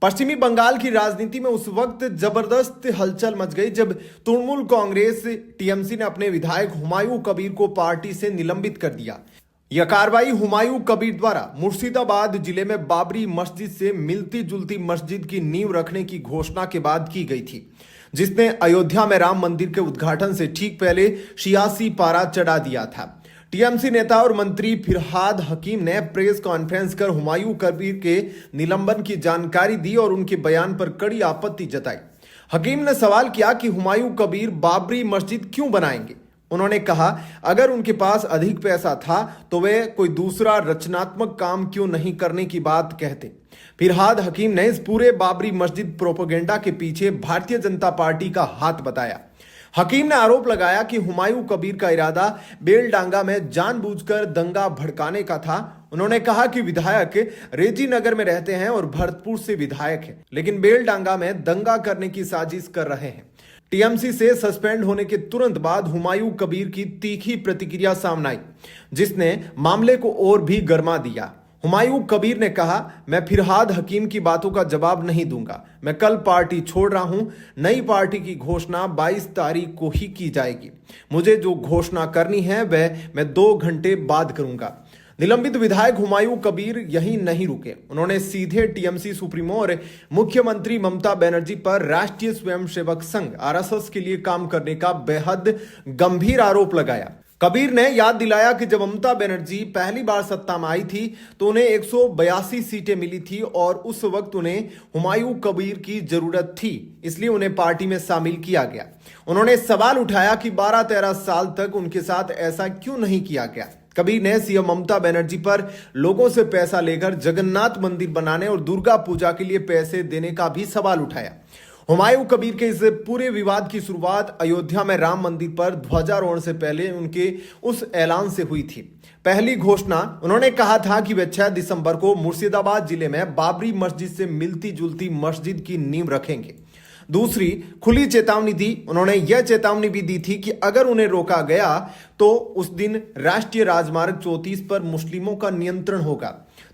पश्चिमी बंगाल की राजनीति में उस वक्त जबरदस्त हलचल मच गई जब तृणमूल कांग्रेस टीएमसी ने अपने विधायक हुमायूं कबीर को पार्टी से निलंबित कर दिया। यह कार्रवाई हुमायूं कबीर द्वारा मुर्शिदाबाद जिले में बाबरी मस्जिद से मिलती जुलती मस्जिद की नींव रखने की घोषणा के बाद की गई थी, जिसने अयोध्या में राम मंदिर के उद्घाटन से ठीक पहले 86 पारा चढ़ा दिया था। टीएमसी नेता और मंत्री फिरहाद हकीम ने प्रेस कॉन्फ्रेंस कर हुमायूं कबीर के निलंबन की जानकारी दी और उनके बयान पर कड़ी आपत्ति जताई। हकीम ने सवाल किया कि हुमायूं कबीर बाबरी मस्जिद क्यों बनाएंगे। उन्होंने कहा, अगर उनके पास अधिक पैसा था तो वे कोई दूसरा रचनात्मक काम क्यों नहीं करने की बात कहते। फिरहाद हकीम ने इस पूरे बाबरी मस्जिद प्रोपेगेंडा के पीछे भारतीय जनता पार्टी का हाथ बताया। हकीम ने आरोप लगाया कि हुमायूं कबीर का इरादा बेलडांगा में जानबूझकर दंगा भड़काने का था। उन्होंने कहा कि विधायक रेजी नगर में रहते हैं और भरतपुर से विधायक हैं, लेकिन बेलडांगा में दंगा करने की साजिश कर रहे हैं। टीएमसी से सस्पेंड होने के तुरंत बाद हुमायूं कबीर की तीखी प्रतिक्रिया सामने आई, जिसने मामले को और भी गर्मा दिया। हुमायूं कबीर ने कहा, मैं फिरहाद हकीम की बातों का जवाब नहीं दूंगा। मैं कल पार्टी छोड़ रहा हूं। नई पार्टी की घोषणा 22 तारीख को ही की जाएगी। मुझे जो घोषणा करनी है वह मैं 2 घंटे बाद करूंगा। निलंबित विधायक हुमायूं कबीर यहीं नहीं रुके। उन्होंने सीधे टीएमसी सुप्रीमो और मुख्यमंत्री ममता बनर्जी पर राष्ट्रीय स्वयंसेवक संघ आरएसएस के लिए काम करने का बेहद गंभीर आरोप लगाया। कबीर ने याद दिलाया कि जब ममता बनर्जी पहली बार सत्ता में आई थी तो उन्हें 182 सीटें मिली थी और उस वक्त उन्हें हुमायूं कबीर की जरूरत थी, इसलिए उन्हें पार्टी में शामिल किया गया। उन्होंने सवाल उठाया कि 12-13 साल तक उनके साथ ऐसा क्यों नहीं किया गया। कबीर ने सीएम ममता बनर्जी पर लोगों से पैसा लेकर जगन्नाथ मंदिर बनाने और दुर्गा पूजा के लिए पैसे देने का भी सवाल उठाया। हुमायूं कबीर के इस पूरे विवाद की शुरुआत अयोध्या में राम मंदिर पर ध्वजारोहण से पहले उनके उस ऐलान से हुई थी। पहली घोषणा उन्होंने कहा था कि वे 6 दिसंबर को मुर्शिदाबाद जिले में बाबरी मस्जिद से मिलती जुलती मस्जिद की नींव रखेंगे। दूसरी खुली चेतावनी दी। उन्होंने यह चेतावनी भी दी थी कि अगर उन्हें रोका गया तो उस दिन राष्ट्रीय राजमार्ग 34 पर मुस्लिमों का नियंत्रण होगा।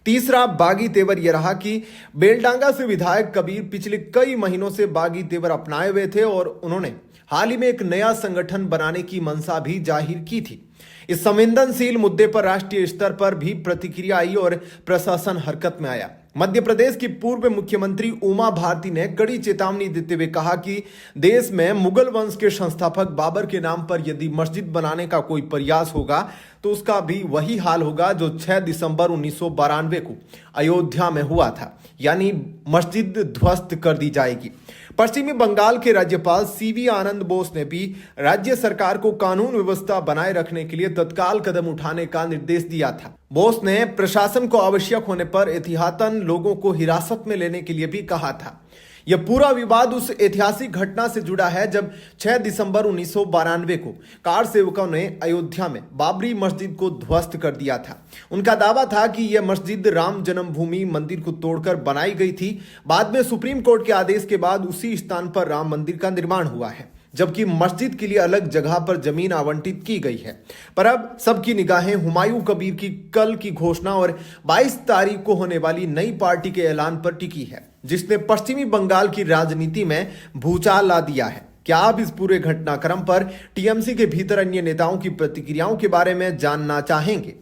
तीसरा बागी तेवर यह रहा कि बेलडांगा से विधायक कबीर पिछले कई महीनों से बागी तेवर अपनाए हुए थे और उन्होंने हाल ही में एक नया संगठन बनाने की मंशा भी जाहिर की थी। इस संवेदनशील मुद्दे पर राष्ट्रीय स्तर पर भी प्रतिक्रिया आई और प्रशासन हरकत में आया। मध्य प्रदेश की पूर्व मुख्यमंत्री उमा भारती ने कड़ी चेतावनी देते हुए कहा कि देश में मुगल वंश के संस्थापक बाबर के नाम पर यदि मस्जिद बनाने का कोई प्रयास होगा तो उसका भी वही हाल होगा जो 6 दिसंबर 1992 को अयोध्या में हुआ था, यानी मस्जिद ध्वस्त कर दी जाएगी। पश्चिमी बंगाल के राज्यपाल सीवी आनंद बोस ने भी राज्य सरकार को कानून व्यवस्था बनाए रखने के लिए तत्काल कदम उठाने का निर्देश दिया था। बोस ने प्रशासन को आवश्यक होने पर एहतियातन लोगों को हिरासत में लेने के लिए भी कहा था। यह पूरा विवाद उस ऐतिहासिक घटना से जुड़ा है जब 6 दिसंबर 1992 को कार सेवकों ने अयोध्या में बाबरी मस्जिद को ध्वस्त कर दिया था। उनका दावा था कि यह मस्जिद राम जन्मभूमि मंदिर को तोड़कर बनाई गई थी। बाद में सुप्रीम कोर्ट के आदेश के बाद उसी स्थान पर राम मंदिर का निर्माण हुआ है, जबकि मस्जिद के लिए अलग जगह पर जमीन आवंटित की गई है। पर अब सबकी निगाहें हुमायूं कबीर की कल की घोषणा और 22 तारीख को होने वाली नई पार्टी के ऐलान पर टिकी है, जिसने पश्चिमी बंगाल की राजनीति में भूचाल ला दिया है। क्या आप इस पूरे घटनाक्रम पर टीएमसी के भीतर अन्य नेताओं की प्रतिक्रियाओं के बारे में जानना चाहेंगे?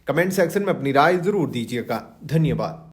कमेंट सेक्शन में अपनी राय जरूर दीजिएगा। धन्यवाद।